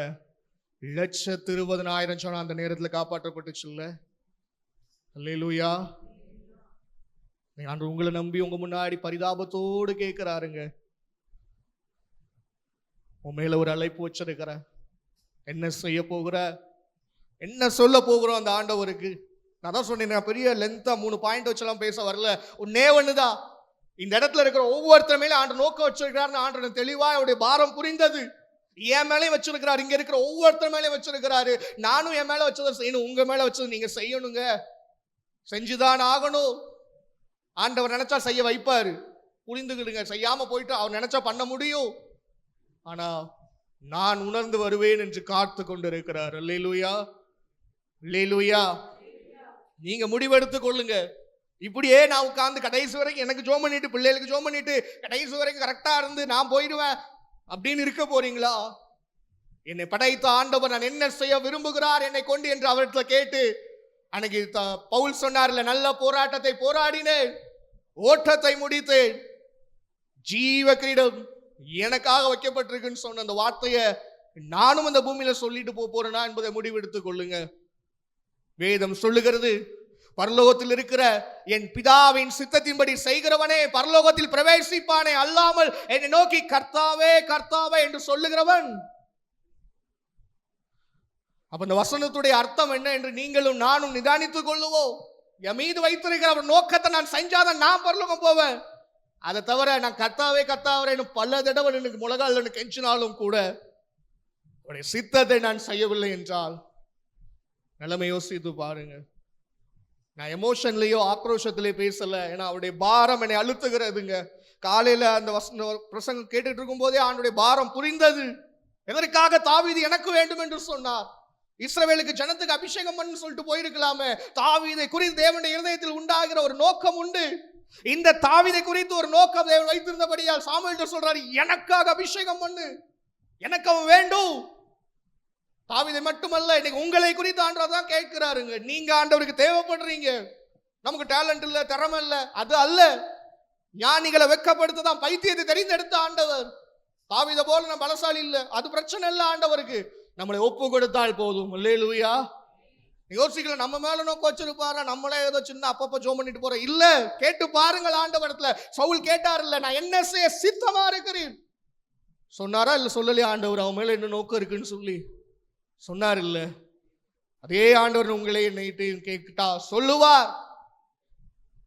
120,000 ஜனம் அந்த நேரத்தில் காப்பாற்றப்பட்டுச்சு இல்ல. அல்லேலூயா. ஆண்டவர் உங்களை நம்பி உங்க முன்னாடி பரிதாபத்தோடு கேட்கிறாருங்க, உன் மேல ஒரு அழைப்பு வச்சிருக்கிற, என்ன செய்ய போகிற, என்ன சொல்ல போகிறோம் அந்த ஆண்டவருக்கு? நான் தான் சொன்னேன், பெரிய லென்த்தா 3 பாயிண்ட் வச்செல்லாம் பேச வரல. ஒன்னே ஒண்ணுதான், இந்த இடத்துல இருக்கிற ஒவ்வொருத்தர் மேலே ஆண்டு நோக்கம் வச்சிருக்கிறாருன்னு ஆண்டு தெளிவா அவருடைய பாரம் புரிந்தது. என் மேலே வச்சிருக்கிறாரு, இங்க இருக்கிற ஒவ்வொருத்தர் மேலே வச்சிருக்கிறாரு. நானும் என் மேல வச்சதை செய்யணும், உங்க மேல வச்சது நீங்க செய்யணுங்க. செஞ்சுதான் ஆகணும். ஆண்டவர் நினைச்சா செய்ய வைப்பாரு, புரிந்துக்கிடுங்க. செய்யாம போயிட்டு அவர் நினைச்சா பண்ண முடியும். ஆனா நான் உணர்ந்து வருவேன் என்று காத்து கொண்டிருக்கிறார். அல்லேலூயா, அல்லேலூயா. நீங்க முடிவெடுத்துக் கொள்ளுங்க. இப்படியே நான் உட்கார்ந்து கடைசி வரைக்கும் எனக்கு ஜோம் பண்ணிட்டு, பிள்ளைகளுக்கு ஜோம் பண்ணிட்டு, கடைசி வரைக்கும் கரெக்டா இருந்து நான் போயிடுவேன் அப்படின்னு இருக்க போறீங்களா? என்னை படைத்த ஆண்டவர் நான் என்ன செய்ய விரும்புகிறார் என்னை கொண்டு என்று அவர்கிட்ட கேட்டு, அன்னைக்கு பவுல் சொன்னார்ல, நல்ல போராட்டத்தை போராடினேன், ஓட்டத்தை முடித்தேன், ஜீவ கிரீடம் எனக்காக வைக்கப்பட்டிருக்குன்னு சொன்ன அந்த வார்த்தையை நானும் அந்த பூமியில சொல்லிட்டு போறேனா என்பதை முடிவெடுத்துக் கொள்ளுங்க. வேதம் சொல்லுகிறது, பரலோகத்தில் இருக்கிற என் பிதாவின் சித்தத்தின்படி செய்கிறவனே பரலோகத்தில் பிரவேசிப்பானே, அல்லாமல் என்னை நோக்கி கர்த்தாவே கர்த்தாவே என்று சொல்லுகிறவன். அப்ப இந்த வசனத்துடைய அர்த்தம் என்ன என்று நீங்களும் நானும் நிதானித்துக் கொள்ளுவோம். என் மீது வைத்திருக்கிற அவர் நோக்கத்தை நான் செஞ்சாதான் நான் பரலோகம் போவேன். அதை தவிர நான் கர்த்தாவே கர்த்தாவே பல தடவை எனக்கு முழங்கால் கெஞ்சினாலும் கூட அவருடைய சித்தத்தை நான் செய்யவில்லை என்றால் நிலைமை யோசித்து பாருங்க. நான் எமோஷன்லயோ ஆக்ரோஷத்திலேயோ பேசல, ஏன்னா அவருடைய பாரம் என்னை அழுத்துகிறதுங்க. காலையில அந்த பிரசங்கம் கேட்டுட்டு இருக்கும் போதே ஆண்டுடைய பாரம் புரிந்தது. எதற்காக தாவீது எனக்கு வேண்டும் என்று சொன்னார்? இஸ்ரவேலுக்கு ஜனத்துக்கு அபிஷேகம் பண்ணு சொல்லிட்டு போயிருக்கலாமே. தாவீதை குறித்து தேவனுடைய இருதயத்தில் உண்டாகிற ஒரு நோக்கம் உண்டு. இந்த தாவீதை குறித்து ஒரு நோக்கம் தேவன் வைத்திருந்தபடியால் சாமுவேல் சொல்றாரு, எனக்காக அபிஷேகம் பண்ணு, எனக்கு அவன் வேண்டும். தாவீதை மட்டுமல்ல, இன்னைக்கு உங்களை குறித்து ஆண்டவர் தான் கேட்கிறாருங்க. நீங்க ஆண்டவருக்கு தேவைப்படுறீங்க. நமக்கு டேலண்ட் இல்ல, திறமை இல்ல, அது அல்ல. ஞானிகளை வெட்கப்படுத்த தான் பைத்தியத்தை தெரிந்தெடுத்த ஆண்டவர். தாவீதை போல நம்ம பலசாலி இல்ல, அது பிரச்சனை இல்ல. ஆண்டவருக்கு நம்மளை ஒப்பு கொடுத்தால் போதும். அல்லேலூயா. யோசிக்கல நம்ம மேல நோக்க வச்சிருப்பாரா, நம்மளே ஏதோ சின்ன அப்பப்ப ஜோம் பண்ணிட்டு போறோம். இல்ல, கேட்டு பாருங்கள் ஆண்டவரத்துல. சவுல் கேட்டார், இல்ல நான் என்ன செய்ய சித்தமா இருக்கிறேன் சொன்னாரா? இல்ல சொல்லலையா ஆண்டவர் அவன் மேல என்ன நோக்கம் இருக்குன்னு சொல்லி சொன்னார். இல்ல, அதே ஆண்டவர் உங்களே என்னைட்டு கேட்டா சொல்லுவார்.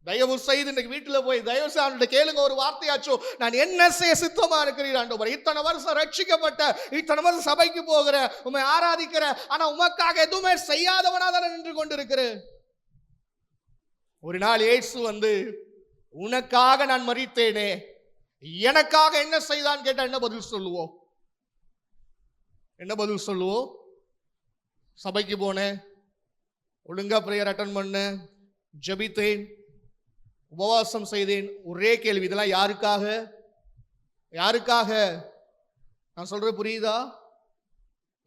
தயவு செய்து இன்னைக்கு வீட்டுல போய் தயவு செய்து கேளுங்க, ஒரு வார்த்தையாச்சோ, நான் என்ன செய்ய சித்தமா இருக்கிறேன் ஆண்டவர். இத்தனை வருஷம் ரட்சிக்கப்பட்ட, இத்தனை வருஷம் சபைக்கு போகிற, உண்மை ஆராதிக்கிற, ஆனா உமக்காக எதுவுமே செய்யாதவனா தானே நின்று கொண்டிருக்கிறேன். ஒரு நாள் இயேசு வந்து, உனக்காக நான் மரித்தேனே, எனக்காக என்ன செய்தான் கேட்டா என்ன பதில் சொல்லுவோம்? என்ன பதில் சொல்லுவோம்? சபைக்கு போனேன், ஒழுங்கா பிரேயர் அட்டன் பண்ணேன், ஜெபித்தேன், உபவாசம் செய்தேன். ஒரே கேள்வி, இதெல்லாம் யாருக்காக? யாருக்காக? நான் சொல்றது புரியுதா?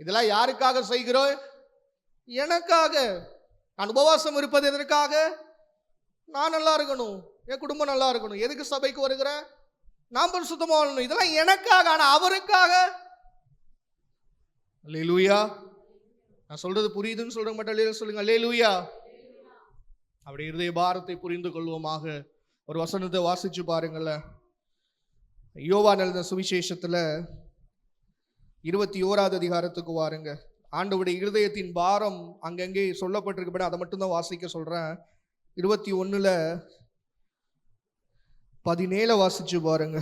இதெல்லாம் யாருக்காக செய்கிறோம்? எனக்காக. நான் உபவாசம் இருப்பது எதற்காக? நான் நல்லா இருக்கணும், என் குடும்பம் நல்லா இருக்கணும். எதுக்கு சபைக்கு வருகிறேன்? நான் பரிசுத்தமா வாழணும். இதெல்லாம் எனக்காக. ஆனா அவருக்காக? அல்லேலூயா. நான் சொல்றது புரியுதுன்னு சொல்ற மட்டும் சொல்லுங்க அல்லேலூயா. அப்படி இருதய பாரத்தை புரிந்து கொள்வோமாக. ஒரு வசனத்தை வாசிச்சு பாருங்களேன். யோவான் எழுதின சுவிசேஷத்துல 21வது அதிகாரத்துக்கு வாருங்க. ஆண்டவருடைய இருதயத்தின் பாரம் அங்கங்கே சொல்லப்பட்டிருக்கு, அதை மட்டும்தான் வாசிக்க சொல்றேன். 21ல 17 வாசிச்சு பாருங்க.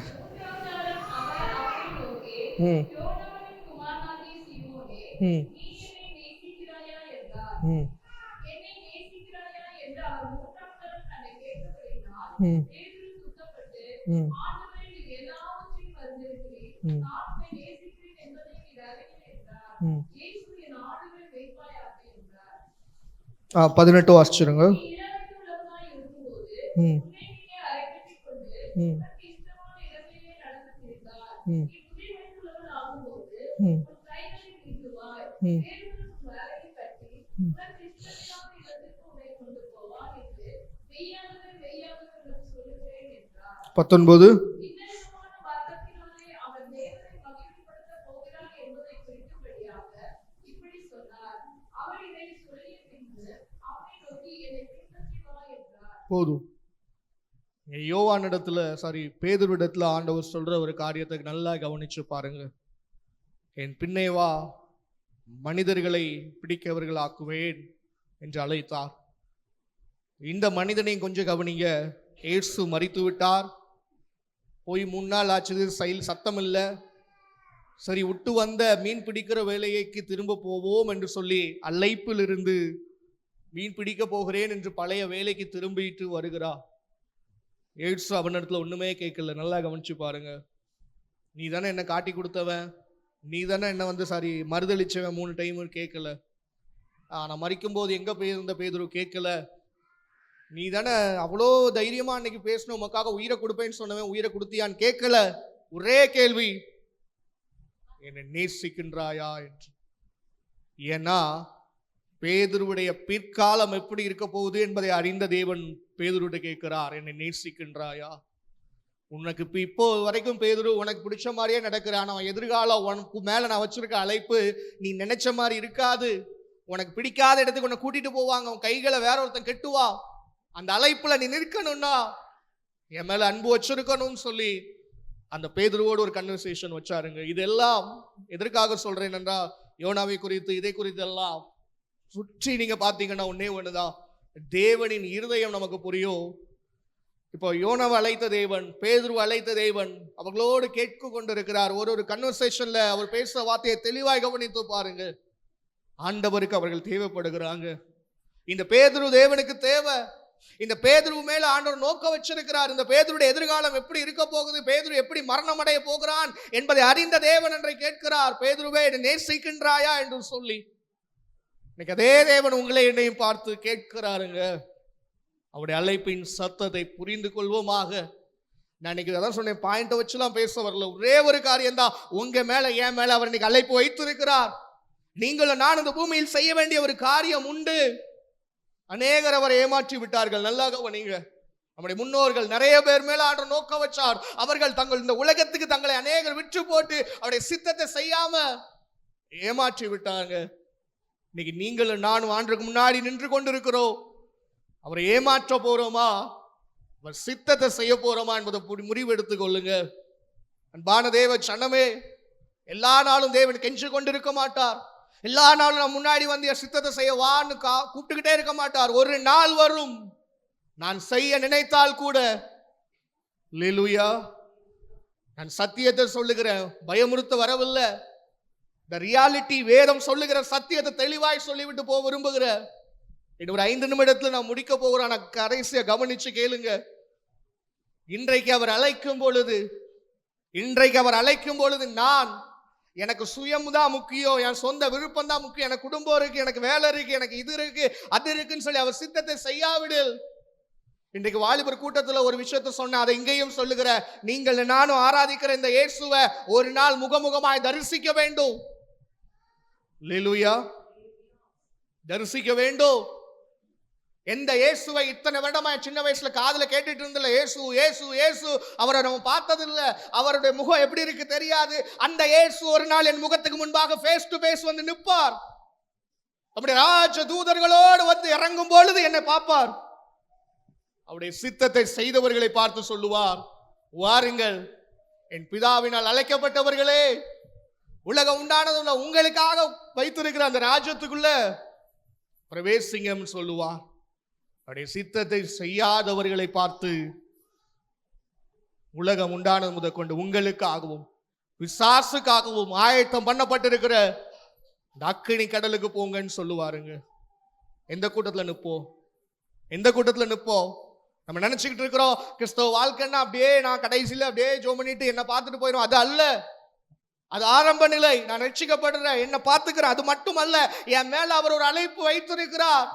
ஆ 18 வாசிச்சிருங்க. பத்தொன்பது. போதும். யோவானிடத்துல பேதுருவிடத்துல ஆண்டவர் சொல்ற ஒரு காரியத்தை நல்லா கவனிச்சு பாருங்க. என் பின்னே வா, மனிதர்களை பிடிக்கவர்கள் ஆக்குவேன் என்று அழைத்தார். இந்த மனிதனை கொஞ்சம் கவனிங்க. இயேசு மரித்து விட்டார், போய் 3 நாள் ஆச்சு, சத்தம் இல்லை. சரி, விட்டு வந்த மீன் பிடிக்கிற வேலைக்கு திரும்ப போவோம் என்று சொல்லி அழைப்பில் இருந்து மீன் பிடிக்க போகிறேன் என்று பழைய வேலைக்கு திரும்பிட்டு வருகிறார். இயேசு அவனிடத்துல ஒண்ணுமே கேட்கல. நல்லா கவனிச்சு பாருங்க. நீ தானே என்ன காட்டி கொடுத்தவன், நீ தானே என்ன வந்து மறுதளிச்சவன் 3 டைம் கேட்கல. நான் மறிக்கும் போது எங்க போயிருந்த பேதுரு கேட்கல. நீ தானே அவ்வளோ தைரியமா அன்னைக்கு பேசணும், உமக்காக உயிரை கொடுப்பேன்னு சொன்னவன் உயிரை கொடுத்தியான்னு கேட்கல. ஒரே கேள்வி, என்னை நேசிக்கின்றாயா என்று. ஏன்னா பேதுருவுடைய பிற்காலம் எப்படி இருக்க போகுது என்பதை அறிந்த தேவன் பேதுருவிட்ட கேட்கிறார், என்னை நேசிக்கின்றாயா? உனக்கு இப்போ வரைக்கும் பேதுரு உனக்கு பிடிச்ச மாதிரியே நடக்கிறான். அவன் எதிர்காலம் உனக்கு மேல நான் வச்சிருக்க அழைப்பு நீ நினைச்ச மாதிரி இருக்காது. உனக்கு பிடிக்காத இடத்துக்கு உன்னை கூட்டிட்டு போவாங்க, உன் கைகளை வேற ஒருத்தன் கெட்டுவா. அந்த அழைப்புல நீ நிற்கணும்னா என் மேல அன்பு வச்சிருக்கணும்னு சொல்லி அந்த பேதுருவோடு ஒரு கன்வர்சேஷன் வச்சாருங்க. இதெல்லாம் எதற்காக சொல்றேன் என்றால், யோனாவை குறித்து இதை குறித்து எல்லாம் சுற்றி நீங்க பாத்தீங்கன்னா ஒன்னே ஒண்ணுதான், தேவனின் இருதயம் நமக்கு புரியும். இப்போ யோனாவை அழைத்த தேவன், பேதுருவை அழைத்த தேவன் அவர்களோடு கேட்க கொண்டிருக்கிறார். ஒரு கன்வர்சேஷன்ல அவர் பேசுற வார்த்தையை தெளிவாக கவனித்து பாருங்க. ஆண்டவருக்கு அவர்கள் தேவைப்படுகிறாங்க. இந்த பேதுரு தேவனுக்கு தேவை. இந்த பேதுரு மேல ஆண்டவர் நோக்க வச்சிருக்கிறார். இந்த பேதுருடைய எதிர்காலம் எப்படி இருக்க போகுது, பேதுரு எப்படி மரணம் அடைய போகிறான் என்பதை அறிந்த தேவன் என்றை கேட்கிறார். பேதுருவே, என்னை நேசிக்கின்றாயா என்று சொல்லி இன்னைக்கு அதே தேவன் உங்களை என்னையும் பார்த்து கேட்கிறாருங்க. அவருடைய அழைப்பின் சத்தத்தை புரிந்து கொள்வோமாக. நான் இன்னைக்கு அதான் சொன்னேன், பாயிண்ட வச்சுலாம் பேச வரல. ஒரே ஒரு காரியம் தான், உங்க மேல என் மேல அவர் இன்னைக்கு அழைப்பு வைத்திருக்கிறார். நீங்களும் நான் இந்த பூமியில் செய்ய வேண்டிய ஒரு காரியம் உண்டு. அநேகர் அவரை ஏமாற்றி விட்டார்கள். நல்லா கவனிங்க, நம்முடைய முன்னோர்கள் நிறைய பேர் மேல ஆண்டவர் நோக்க வச்சார். அவர்கள் தங்கள் இந்த உலகத்துக்கு தங்களை அநேகர் விற்று போட்டு அவருடைய சித்தத்தை செய்யாம ஏமாற்றி விட்டாங்க. இன்னைக்கு நீங்களும் நானும் ஆண்டுக்கு முன்னாடி நின்று கொண்டிருக்கிறோம். அவரை ஏமாற்ற போறோமா, அவர் சித்தத்தை செய்ய போறோமா என்பதை முடிவு எடுத்துக் கொள்ளுங்க. அன்பான தேவ சனமே, எல்லா நாளும் தேவன் கெஞ்சு கொண்டிருக்க மாட்டார். எல்லா நாளும் நான் முன்னாடி வந்து சித்தத்தை செய்ய வான்னு கூப்பிட்டுக்கிட்டே இருக்க மாட்டார். ஒரு நாள் வரும், நான் செய்ய நினைத்தால் கூட, அல்லேலூயா, நான் சத்தியத்தை சொல்லுகிறேன், பயமுறுத்த வரவில்லை. இந்த ரியாலிட்டி, வேதம் சொல்லுகிற சத்தியத்தை தெளிவாய் சொல்லிவிட்டு போக விரும்புகிறேன். இன்னும் ஒரு 5 நிமிடத்துல நான் முடிக்க போகிறேன். நான் கடைசியா கவனிச்சு கேளுங்க. இன்றைக்கு அவர் அழைக்கும் பொழுது நான், எனக்கு சுயம் தான் முக்கியம், என் சொந்த விருப்பம் தான் முக்கியம், எனக்கு குடும்பம் இருக்கு, எனக்கு வேலை இருக்கு, எனக்கு இது இருக்கு அது இருக்குன்னு சொல்லி அவர் சித்தத்தை செய்யாவிடில், இன்றைக்கு வாலிபர் கூட்டத்துல ஒரு விஷயத்தை சொன்ன, அதை இங்கேயும் சொல்லுகிற, நீங்கள் நானும் ஆராதிக்கிற இந்த இயேசுவை ஒரு நாள் முகமுகமாய் தரிசிக்க வேண்டும். அல்லேலூயா, தரிசிக்க வேண்டும். எந்த இயேசுவை இத்தனை வருடமா சின்ன வயசுல காதுல கேட்டுட்டு இருந்தல, இயேசு இயேசு இயேசு, அவரை நம்ம பார்த்ததில்ல, அவருடைய முகம் எப்படி இருக்கு தெரியாது. அந்த இயேசு ஒரு நாள் என் முகத்துக்கு முன்பாக ஃபேஸ் டு ஃபேஸ் வந்து நிற்பார். நம்முடைய ராஜ தூதர்களோடு வந்து இறங்கும் பொழுது என்னை பார்ப்பார். அவருடைய சித்தத்தை செய்தவர்களை பார்த்து சொல்லுவார், வாருங்கள் என் பிதாவினால் அழைக்கப்பட்டவர்களே, உலகம் உண்டானதுள்ள உங்களுக்காக வைத்திருக்கிற அந்த ராஜ்யத்துக்குள்ள பிரவேசிங்கன்னு சொல்லுவார். அவருடைய சித்தத்தை செய்யாதவர்களை பார்த்து, உலகம் உண்டானது முதற்கொண்டு உங்களுக்காகவும் விசாசுக்காகவும் ஆயத்தம் பண்ணப்பட்டிருக்கிற இந்த அக்கினி கடலுக்கு போங்கன்னு சொல்லுவாருங்க. எந்த கூட்டத்துல நிப்போம்? நம்ம நினைச்சுக்கிட்டு இருக்கிறோம் கிறிஸ்தவ வாழ்க்கைன்னா அப்படியே நான் கடைசியில அப்படியே ஜோம் பண்ணிட்டு என்ன பார்த்துட்டு போயிடும். அது அல்ல, அது ஆரம்ப நிலை. நான் ரட்சிக்கப்படுறேன், என்ன பார்த்துக்கிறேன், அது மட்டும் அல்ல, என் மேல அவர் ஒரு அழைப்பு வைத்திருக்கிறார்.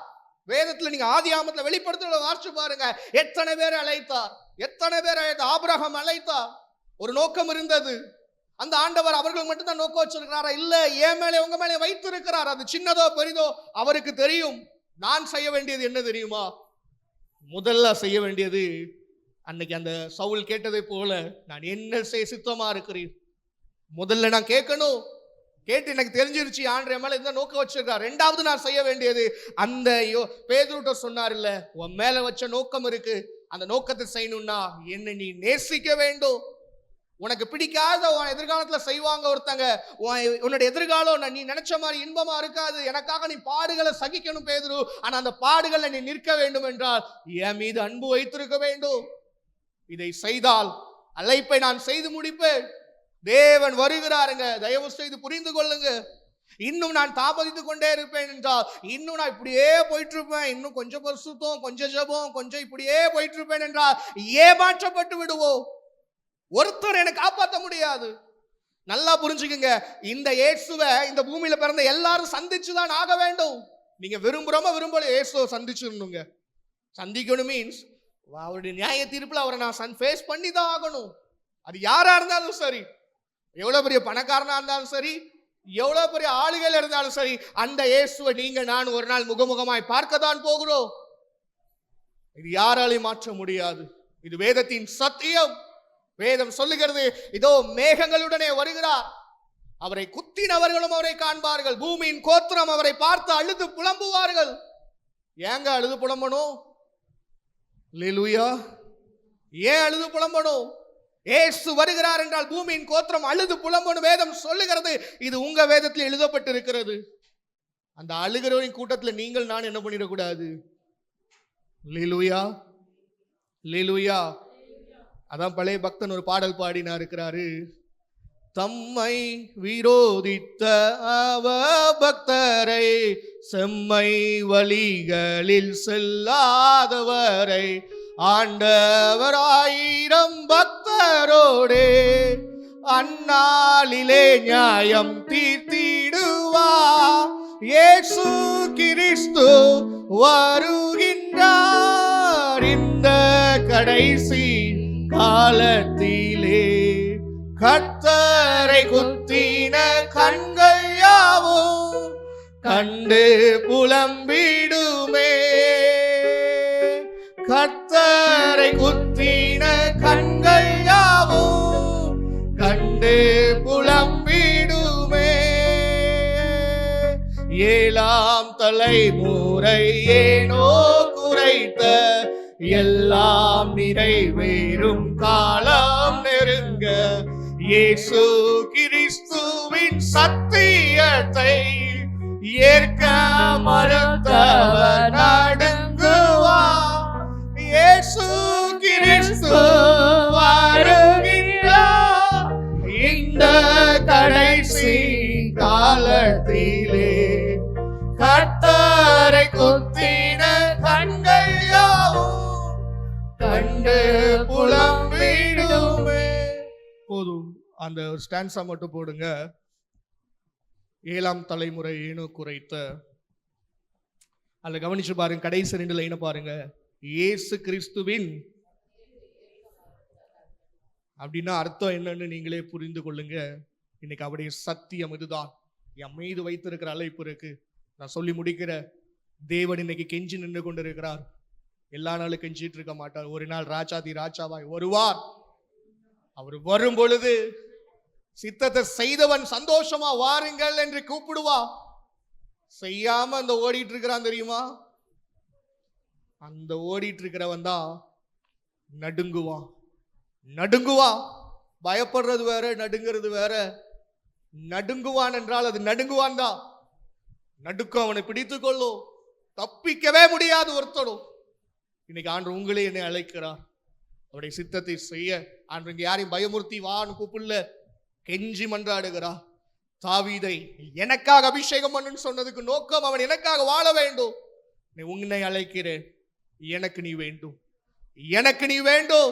வேதத்துல நீங்க ஆதியாகமத்துல வெளிப்படுத்த வாசிச்சு பாருங்க, எத்தனை பேர் அழைத்தார். ஆபிரகாம் அழைத்தார், ஒரு நோக்கம் இருந்தது. அந்த ஆண்டவர் அவர்கள் மட்டும்தான் நோக்கம் வச்சிருக்கிறாரா? இல்ல, என் மேலே உங்க மேலே வைத்திருக்கிறார். அது சின்னதோ பெரிதோ அவருக்கு தெரியும். நான் செய்ய வேண்டியது என்ன தெரியுமா? முதல்ல செய்ய வேண்டியது, அன்னைக்கு அந்த சவுல் கேட்டதை போல, நான் என்ன செய்ய சித்தமா இருக்கிறேன், முதல்ல நான் கேட்கணும். கேட்டு எனக்கு தெரிஞ்சிருச்சு ஆண்டவர் மேல இந்த நோக்கம் வச்சிருக்கார். 2வது நான் செய்ய வேண்டியது, அந்த பேதுருட்ட சொன்னார் இல்ல, உன் மேல வச்ச நோக்கம் இருக்கு, அந்த நோக்கத்தை செய்யணும்னா என்ன நீ நேசிக்க வேண்டும். உனக்கு பிடிக்காத உன் எதிர்காலத்துல செய்வாங்க ஒருத்தங்க, உன்னுடைய எதிர்காலம் நீ நினைச்ச மாதிரி இன்பமா இருக்காது. எனக்காக நீ பாடுகளை சகிக்கணும் பேதுரு, ஆனா அந்த பாடுகளை நீ நிற்க வேண்டும் என்றால் என் மீது அன்பு வைத்திருக்க வேண்டும். இதை செய்தால் அழைப்பை நான் செய்து முடிப்பேன். தேவன் வருகிறாருங்க, தயவு செய்து புரிந்து கொள்ளுங்க. இன்னும் நான் தாமதித்து கொண்டே இருப்பேன் என்றால், இன்னும் நான் இப்படியே போயிட்டு இருப்பேன், இன்னும் கொஞ்சம் பரிசுத்தம், கொஞ்சம் ஜெபம், கொஞ்சம் இப்படியே போயிட்டு இருப்பேன் என்றால் ஏமாற்றப்பட்டு விடுவோம். ஒருத்தர் என்னை காப்பாற்ற முடியாது. நல்லா புரிஞ்சுக்குங்க, இந்த இயேசுவை இந்த பூமியில பிறந்த எல்லாரும் சந்திச்சுதான் ஆக வேண்டும். நீங்க விரும்பல இயேசுவை சந்திச்சிடணுங்க. சந்திக்கணும் மீன்ஸ் அவருடைய நியாய தீர்ப்புல அவரை நான் ஃபேஸ் பண்ணி தான் ஆகணும். அது யாரா இருந்தாலும் சரி, எவ்வளவு பெரிய பணக்காரனா இருந்தாலும் சரி, எவ்வளவு பெரிய ஆளுகள் இருந்தாலும் சரி, அந்த இயேசுவை நீங்க நான் ஒரு நாள் முகமுகமாய் பார்க்க தான் போகிறோம். இது யாராலையும் மாற்ற முடியாது. இது வேதத்தின் சத்தியம். வேதம் சொல்லுகிறது, இதோ மேகங்களுடனே வருகிறார், அவரை குத்தினவர்களும் அவரை காண்பார்கள், பூமியின் கோத்திரம் அவரை பார்த்து அழுது புலம்புவார்கள். ஏங்க அழுது புலம்பணும்? அல்லேலூயா, ஏன் அழுது புலம்பணும்? இயேசு வருகிறார் என்றால் பூமியின் கோத்திரம் அழுது புலம்பணும். வேதம் சொல்லுகிறது, இது உங்க வேதத்தில் எழுதப்பட்டிருக்கிறது. அந்த அழுகிறவரின் கூட்டத்தில் நீங்கள் நான் என்ன பண்ணிடக்கூடாது. அல்லேலூயா, அல்லேலூயா. அதான் பழைய பக்தன் ஒரு பாடல் பாடினா இருக்கிறாரு, தம்மை விரோதித்த அவபக்தரை, செம்மை வழிகளில் செல்லாதவரை, ஆண்டவர் 1000 பக்தரோடே அந்நாளிலே நியாயம் தீர்த்திடுவார். இயேசு கிறிஸ்து வருகின்றார் இந்த கடைசி காலத்திலே. கர்த்தரை குத்தின கண்கள் யாவும் கண்டு புலம்பிடுமே. கர்த்தரை குத்தின கண்கள் யாவும் கண்டு புலம்பிடுமே. 7ஆம் தலைமுறை ஏனோ குறைத்த எல்லாம் நிறைவேறும் காலம் நெருங்க, இயேசு கிறிஸ்துவின் சத்தியத்தை ஏற்க மறுத்தவர் நடுங்குவார். இயேசு கிறிஸ்து வருகின்றார் இந்த கடைசி காலத்திலே. கர்த்தரை குத்தின கண்கள் யாவும் கண்டு புலம்பிடுமே. போதும், அந்த ஸ்டான்ஸா மட்டும் போடுங்க. 7ஆம் தலைமுறை ஏனோ குறைத்த. அதுல கவனிச்சு பாருங்க, கடைசி 2 லைனை பாருங்க. இயேசு கிறிஸ்துவின் அப்படின்னா அர்த்தம் என்னன்னு நீங்களே புரிந்து கொள்ளுங்க. இன்னைக்கு அவருடைய சத்தியம் இதுதான். என் மீது வைத்திருக்கிற அழைப்பு இருக்கு. நான் சொல்லி முடிக்கிற, தேவன் இன்னைக்கு கெஞ்சி நின்று கொண்டிருக்கிறார். எல்லா நாளும் கெஞ்சிட்டு இருக்க மாட்டார். ஒரு நாள் ராஜாதி ராஜாவாய் வருவார். அவர் வரும் பொழுது சித்தத்தை செய்தவன் சந்தோஷமா வாருங்கள் என்று கூப்பிடுவா. செய்யாம அந்த ஓடிட்டு இருக்கிறான் தெரியுமா, அந்த ஓடிட்டு இருக்கிறவன் தான் நடுங்குவான். நடுங்குவான். பயப்படுறது வேற, நடுங்கிறது வேற. நடுங்குவான் என்றால் அது நடுங்குவான் தான். நடுக்கம் அவனை பிடித்துக் கொள்ளும். தப்பிக்கவே முடியாது ஒருத்தரும். இன்னைக்கு ஆண்டு உங்களே என்னை அழைக்கிறார் அவருடைய சித்தத்தை செய்ய. ஆண்டு இங்க யாரையும் பயமுறுத்தி வான்னு கூப்பிடல, கெஞ்சி மன்றாடுகிறா. தாவீதை எனக்காக அபிஷேகம் பண்ணுன்னு சொன்னதுக்கு நோக்கம் அவன் எனக்காக வாழ வேண்டும். நீ உன்னை அழைக்கிறேன், எனக்கு நீ வேண்டும், எனக்கு நீ வேண்டும்.